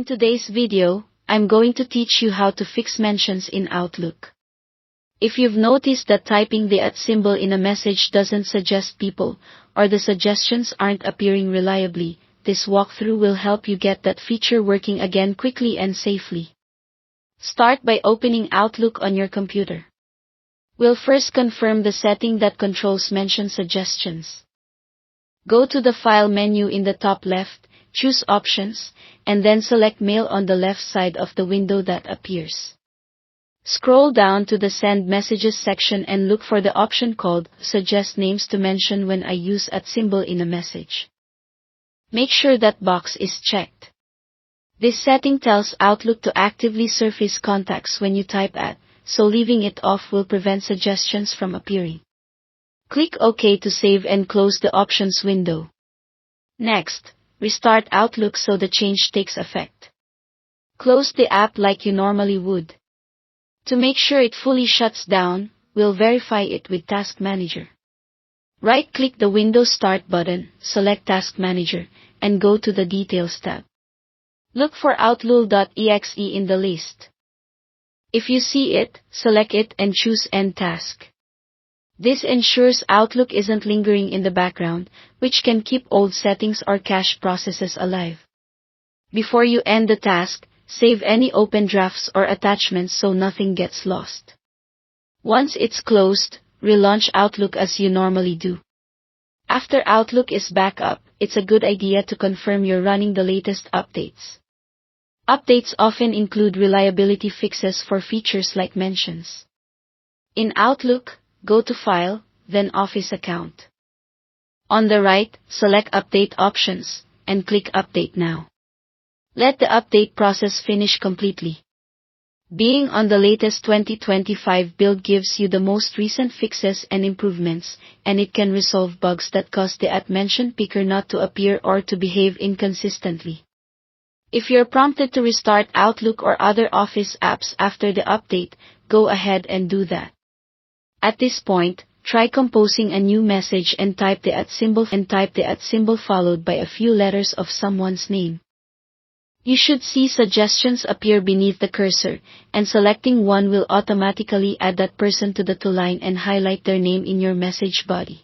In today's video, I'm going to teach you how to fix mentions in Outlook. If you've noticed that typing the @ symbol in a message doesn't suggest people, or the suggestions aren't appearing reliably, this walkthrough will help you get that feature working again quickly and safely. Start by opening Outlook on your computer. We'll first confirm the setting that controls mention suggestions. Go to the File menu in the top left, choose Options, and then select Mail on the left side of the window that appears. Scroll down to the Send Messages section and look for the option called Suggest Names to Mention when I use @ symbol in a message. Make sure that box is checked. This setting tells Outlook to actively surface contacts when you type @, so leaving it off will prevent suggestions from appearing. Click OK to save and close the Options window. Next, restart Outlook so the change takes effect. Close the app like you normally would. To make sure it fully shuts down, we'll verify it with Task Manager. Right-click the Windows Start button, select Task Manager, and go to the Details tab. Look for Outlook.exe in the list. If you see it, select it and choose End Task. This ensures Outlook isn't lingering in the background, which can keep old settings or cache processes alive. Before you end the task, save any open drafts or attachments so nothing gets lost. Once it's closed, relaunch Outlook as you normally do. After Outlook is back up, it's a good idea to confirm you're running the latest updates. Updates often include reliability fixes for features like mentions. In Outlook, go to File, then Office Account. On the right, select Update Options, and click Update Now. Let the update process finish completely. Being on the latest 2025 build gives you the most recent fixes and improvements, and it can resolve bugs that cause the @ mention picker not to appear or to behave inconsistently. If you're prompted to restart Outlook or other Office apps after the update, go ahead and do that. At this point, try composing a new message and type the @ symbol followed by a few letters of someone's name. You should see suggestions appear beneath the cursor, and selecting one will automatically add that person to the to line and highlight their name in your message body.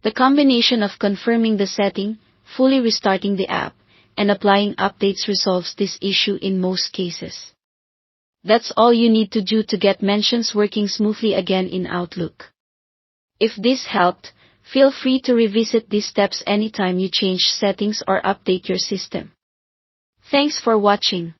The combination of confirming the setting, fully restarting the app, and applying updates resolves this issue in most cases. That's all you need to do to get mentions working smoothly again in Outlook. If this helped, feel free to revisit these steps anytime you change settings or update your system. Thanks for watching.